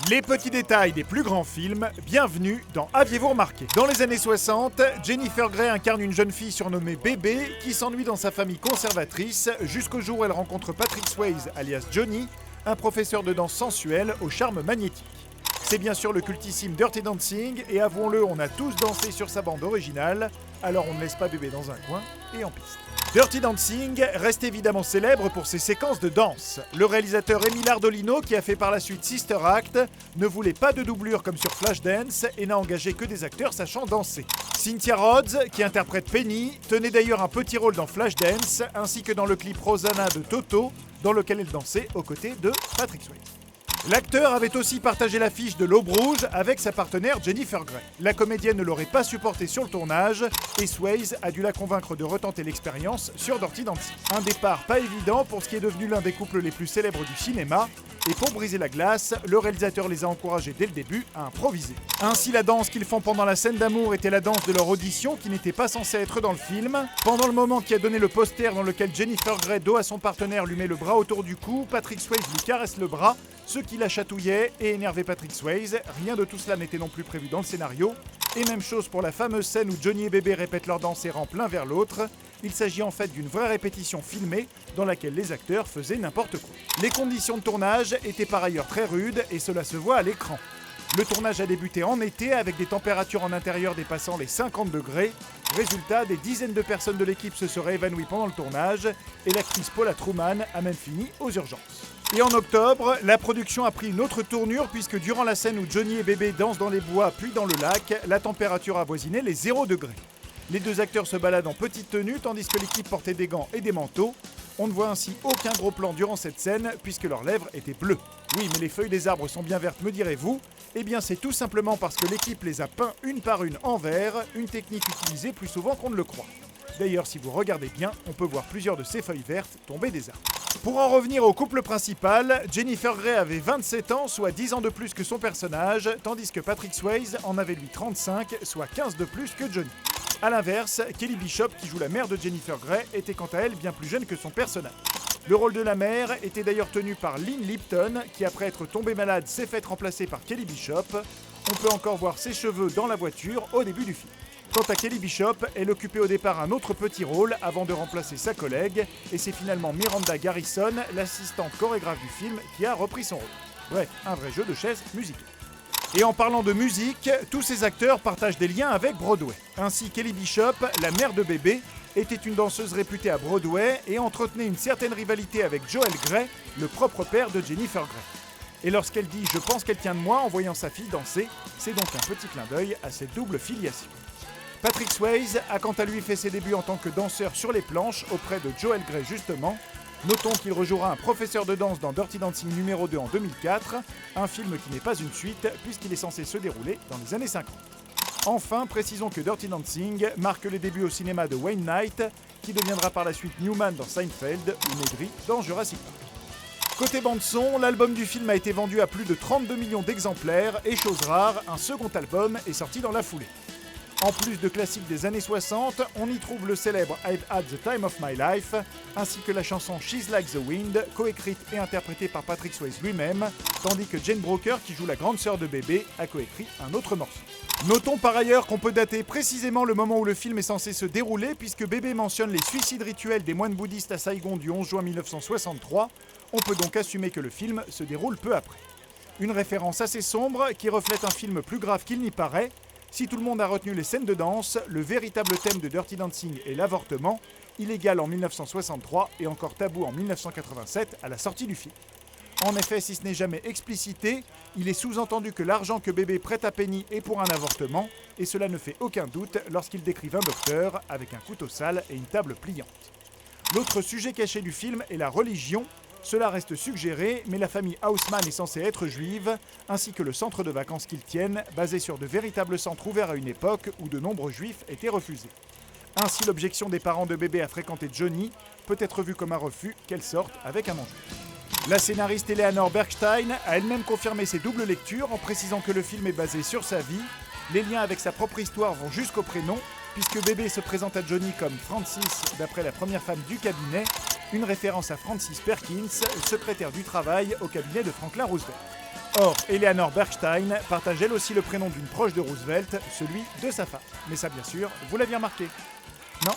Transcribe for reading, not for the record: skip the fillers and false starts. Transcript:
Les petits détails des plus grands films, bienvenue dans Aviez-vous remarqué? Dans les années 60, Jennifer Grey incarne une jeune fille surnommée Bébé qui s'ennuie dans sa famille conservatrice jusqu'au jour où elle rencontre Patrick Swayze alias Johnny, un professeur de danse sensuelle au charme magnétique. C'est bien sûr le cultissime Dirty Dancing et avouons-le, on a tous dansé sur sa bande originale, alors on ne laisse pas Bébé dans un coin et en piste. Dirty Dancing reste évidemment célèbre pour ses séquences de danse. Le réalisateur Émile Ardolino, qui a fait par la suite Sister Act, ne voulait pas de doublure comme sur Flashdance et n'a engagé que des acteurs sachant danser. Cynthia Rhodes, qui interprète Penny, tenait d'ailleurs un petit rôle dans Flashdance, ainsi que dans le clip Rosanna de Toto, dans lequel elle dansait aux côtés de Patrick Swayze. L'acteur avait aussi partagé l'affiche de l'Aube Rouge avec sa partenaire Jennifer Grey. La comédienne ne l'aurait pas supporté sur le tournage et Swayze a dû la convaincre de retenter l'expérience sur Dirty Dancing. Un départ pas évident pour ce qui est devenu l'un des couples les plus célèbres du cinéma. Et pour briser la glace, le réalisateur les a encouragés dès le début à improviser. Ainsi, la danse qu'ils font pendant la scène d'amour était la danse de leur audition qui n'était pas censée être dans le film. Pendant le moment qui a donné le poster dans lequel Jennifer Grey, dos à son partenaire, lui met le bras autour du cou, Patrick Swayze lui caresse le bras, ce qui la chatouillait et énervait Patrick Swayze. Rien de tout cela n'était non plus prévu dans le scénario. Et même chose pour la fameuse scène où Johnny et Bébé répètent leur danse et rampent l'un vers l'autre. Il s'agit en fait d'une vraie répétition filmée dans laquelle les acteurs faisaient n'importe quoi. Les conditions de tournage étaient par ailleurs très rudes et cela se voit à l'écran. Le tournage a débuté en été avec des températures en intérieur dépassant les 50 degrés. Résultat, des dizaines de personnes de l'équipe se seraient évanouies pendant le tournage et l'actrice Paula Truman a même fini aux urgences. Et en octobre, la production a pris une autre tournure puisque durant la scène où Johnny et Bébé dansent dans les bois puis dans le lac, la température avoisinait les 0 degrés. Les deux acteurs se baladent en petite tenue tandis que l'équipe portait des gants et des manteaux. On ne voit ainsi aucun gros plan durant cette scène puisque leurs lèvres étaient bleues. Oui, mais les feuilles des arbres sont bien vertes, me direz-vous? Eh bien, c'est tout simplement parce que l'équipe les a peints une par une en vert, une technique utilisée plus souvent qu'on ne le croit. D'ailleurs, si vous regardez bien, on peut voir plusieurs de ces feuilles vertes tomber des arbres. Pour en revenir au couple principal, Jennifer Grey avait 27 ans, soit 10 ans de plus que son personnage, tandis que Patrick Swayze en avait lui 35, soit 15 de plus que Johnny. A l'inverse, Kelly Bishop, qui joue la mère de Jennifer Grey, était quant à elle bien plus jeune que son personnage. Le rôle de la mère était d'ailleurs tenu par Lynn Lipton, qui après être tombée malade s'est faite remplacer par Kelly Bishop. On peut encore voir ses cheveux dans la voiture au début du film. Quant à Kelly Bishop, elle occupait au départ un autre petit rôle avant de remplacer sa collègue, et c'est finalement Miranda Garrison, l'assistante chorégraphe du film, qui a repris son rôle. Bref, un vrai jeu de chaises musicales. Et en parlant de musique, tous ces acteurs partagent des liens avec Broadway. Ainsi, Kelly Bishop, la mère de Bébé, était une danseuse réputée à Broadway et entretenait une certaine rivalité avec Joel Grey, le propre père de Jennifer Grey. Et lorsqu'elle dit « je pense qu'elle tient de moi » en voyant sa fille danser, c'est donc un petit clin d'œil à cette double filiation. Patrick Swayze a quant à lui fait ses débuts en tant que danseur sur les planches auprès de Joel Grey justement. Notons qu'il rejouera un professeur de danse dans Dirty Dancing numéro 2 en 2004, un film qui n'est pas une suite puisqu'il est censé se dérouler dans les années 50. Enfin, précisons que Dirty Dancing marque les débuts au cinéma de Wayne Knight, qui deviendra par la suite Newman dans Seinfeld ou Nedry dans Jurassic Park. Côté bande-son, l'album du film a été vendu à plus de 32 millions d'exemplaires et chose rare, un second album est sorti dans la foulée. En plus de classiques des années 60, on y trouve le célèbre I've Had the Time of My Life, ainsi que la chanson She's Like the Wind, coécrite et interprétée par Patrick Swayze lui-même, tandis que Jane Broker, qui joue la grande sœur de Bébé, a coécrit un autre morceau. Notons par ailleurs qu'on peut dater précisément le moment où le film est censé se dérouler, puisque Bébé mentionne les suicides rituels des moines bouddhistes à Saigon du 11 juin 1963, on peut donc assumer que le film se déroule peu après. Une référence assez sombre qui reflète un film plus grave qu'il n'y paraît. Si tout le monde a retenu les scènes de danse, le véritable thème de Dirty Dancing est l'avortement, illégal en 1963 et encore tabou en 1987 à la sortie du film. En effet, si ce n'est jamais explicité, il est sous-entendu que l'argent que Bébé prête à Penny est pour un avortement, et cela ne fait aucun doute lorsqu'il décrivent un docteur avec un couteau sale et une table pliante. L'autre sujet caché du film est la religion. Cela reste suggéré, mais la famille Haussmann est censée être juive, ainsi que le centre de vacances qu'ils tiennent, basé sur de véritables centres ouverts à une époque où de nombreux juifs étaient refusés. Ainsi, l'objection des parents de Bébé à fréquenter Johnny peut être vue comme un refus qu'elle sorte avec un non-juif. La scénariste Eleanor Bergstein a elle-même confirmé ses doubles lectures en précisant que le film est basé sur sa vie. Les liens avec sa propre histoire vont jusqu'au prénom, puisque Bébé se présente à Johnny comme Francis d'après la première femme du cabinet, une référence à Francis Perkins, secrétaire du travail au cabinet de Franklin Roosevelt. Or, Eleanor Bergstein partage elle aussi le prénom d'une proche de Roosevelt, celui de sa femme. Mais ça, bien sûr, vous l'aviez remarqué. Non ?